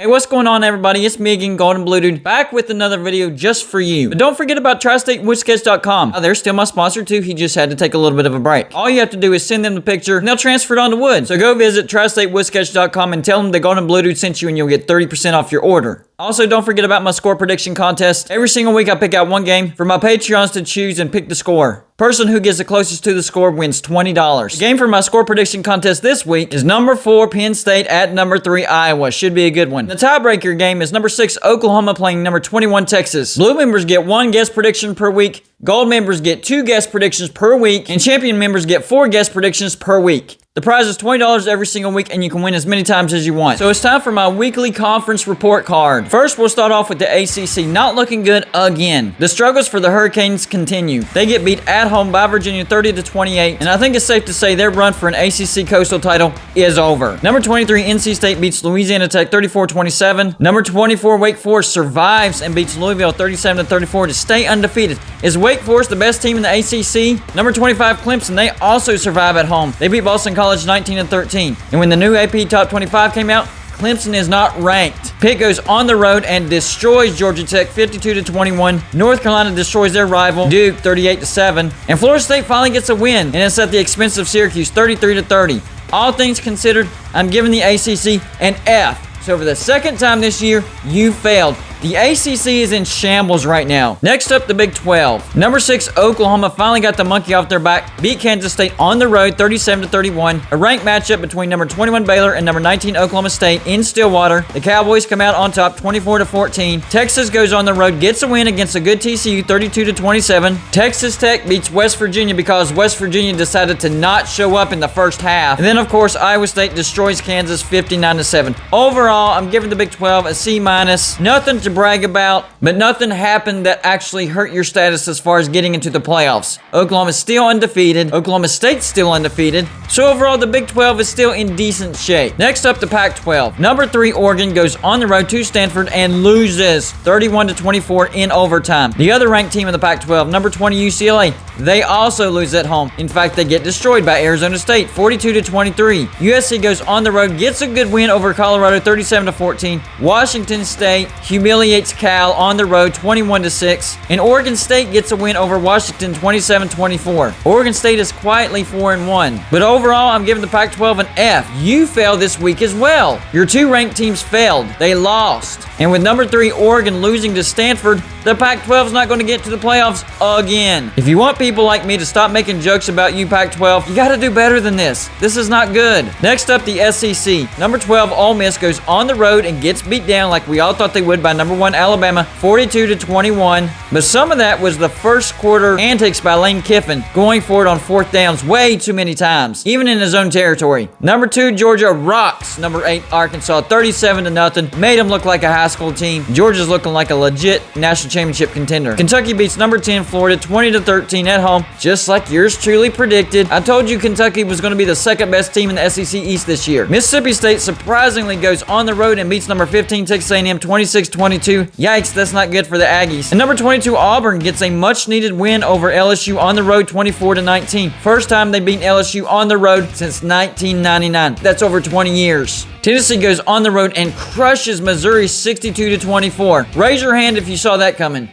what's going on, everybody? It's me again, Golden Blue Dude, back with another video just for you. But don't forget about TriStateWoodSketch.com. They're still my sponsor too. He just had to take a little bit of a break. All you have to do is send them the picture and they'll transfer it onto wood. So go visit TriStateWoodSketch.com and tell them the Golden Blue Dude sent you and you'll get 30% off your order. Also, don't forget about my score prediction contest. Every single week I pick out one game for my Patreons to choose and pick the score. Person who gets the closest to the score wins $20. The game for my score prediction contest this week is number 4 Penn State at number 3 Iowa. Should be a good one. The tiebreaker game is number 6 Oklahoma playing number 21 Texas. Blue members get 1 guess prediction per week. Gold members get 2 guess predictions per week. And champion members get 4 guess predictions per week. The prize is $20 every single week, and you can win as many times as you want. So it's time for my weekly conference report card. First, we'll start off with the ACC. Not looking good again. The struggles for the Hurricanes continue. They get beat at home by Virginia 30-28, and I think it's safe to say their run for an ACC Coastal title is over. Number 23, NC State beats Louisiana Tech 34-27. Number 24, Wake Forest survives and beats Louisville 37-34 to stay undefeated. Is Wake Forest the best team in the ACC? Number 25, Clemson. They also survive at home. They beat Boston College 19-13. And when the new AP Top 25 came out, Clemson is not ranked. Pitt goes on the road and destroys Georgia Tech 52-21. North Carolina destroys their rival Duke 38-7. And Florida State finally gets a win, and it's at the expense of Syracuse 33-30. All things considered, I'm giving the ACC an F. So for the second time this year, you failed. The ACC is in shambles right now. Next up, the Big 12. Number 6, Oklahoma finally got the monkey off their back, beat Kansas State on the road 37-31. A ranked matchup between number 21 Baylor and number 19 Oklahoma State in Stillwater. The Cowboys come out on top 24-14. Texas goes on the road, gets a win against a good TCU 32-27. Texas Tech beats West Virginia because West Virginia decided to not show up in the first half. And then, of course, Iowa State destroys Kansas 59-7. Overall, I'm giving the Big 12 a C-. Nothing to brag about, but nothing happened that actually hurt your status as far as getting into the playoffs. Oklahoma's still undefeated. Oklahoma State's still undefeated. So overall, the Big 12 is still in decent shape. Next up, the Pac-12. Number 3 Oregon goes on the road to Stanford and loses 31-24 in overtime. The other ranked team in the Pac-12, number 20 UCLA, they also lose at home. In fact, they get destroyed by Arizona State 42-23. USC goes on the road, gets a good win over Colorado 37-14. Washington State humiliates Cal on the road 21-6. And Oregon State gets a win over Washington 27-24. Oregon State is quietly 4-1. But overall, I'm giving the Pac-12 an F. You failed this week as well. Your 2 ranked teams failed. They lost. And with number 3 Oregon losing to Stanford, the Pac-12 is not going to get to the playoffs again. If you want people like me to stop making jokes about you, Pac-12, you got to do better than this. This is not good. Next up, the SEC. Number 12 Ole Miss goes on the road and gets beat down like we all thought they would by number 1 Alabama 42-21. But some of that was the first quarter antics by Lane Kiffin, going for it on 4th downs way too many times, even in his own territory. Number 2 Georgia rocks number 8 Arkansas 37-0. Made them look like a high school team. Georgia's looking like a legit national championship contender. Kentucky beats number 10 Florida 20-13 at home, just like yours truly predicted. I told you Kentucky was going to be the second best team in the SEC East this year. Mississippi State surprisingly goes on the road and beats number 15 Texas A&M 26-22. Yikes, that's not good for the Aggies. And number 22 Auburn gets a much needed win over LSU on the road 24-19. First time they beat LSU on the road since 1999. That's over 20 years. Tennessee goes on the road and crushes Missouri 62-24. Raise your hand if you saw that coming.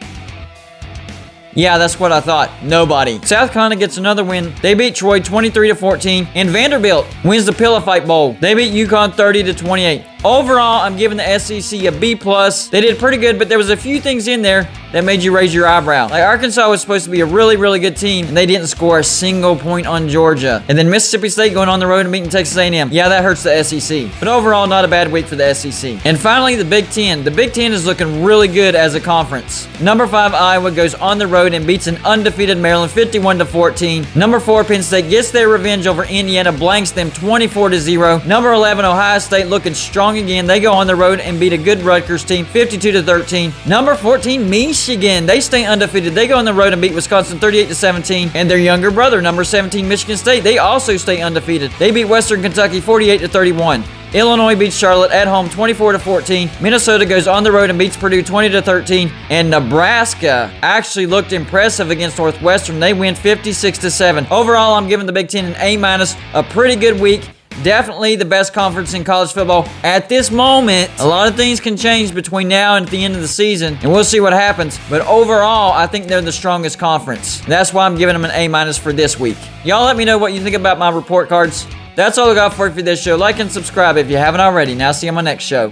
Yeah, that's what I thought. Nobody. South Carolina gets another win. They beat Troy 23-14. And Vanderbilt wins the Pillow Fight Bowl. They beat UConn 30-28. Overall, I'm giving the SEC a B+. They did pretty good, but there was a few things in there that made you raise your eyebrow. Like Arkansas was supposed to be a really, really good team, and they didn't score a single point on Georgia. And then Mississippi State going on the road and beating Texas A&M. Yeah, that hurts the SEC. But overall, not a bad week for the SEC. And finally, the Big 10. The Big 10 is looking really good as a conference. Number 5 Iowa goes on the road and beats an undefeated Maryland 51-14. Number 4 Penn State gets their revenge over Indiana, blanks them 24-0. Number 11 Ohio State looking strong again. They go on the road and beat a good Rutgers team 52-13. Number 14 Michigan, they stay undefeated. They go on the road and beat Wisconsin 38-17. And their younger brother, number 17 Michigan State, they also stay undefeated. They beat Western Kentucky 48-31. Illinois beats Charlotte at home 24-14. Minnesota goes on the road and beats Purdue 20-13. And Nebraska actually looked impressive against Northwestern. They win 56-7. Overall, I'm giving the Big Ten an A-, a pretty good week. Definitely the best conference in college football at this moment. A lot of things can change between now and the end of the season, and we'll see what happens. But overall, I think they're the strongest conference. That's why I'm giving them an A- for this week. Y'all let me know what you think about my report cards. That's all I got for you for this show. Like and subscribe if you haven't already. Now see you on my next show.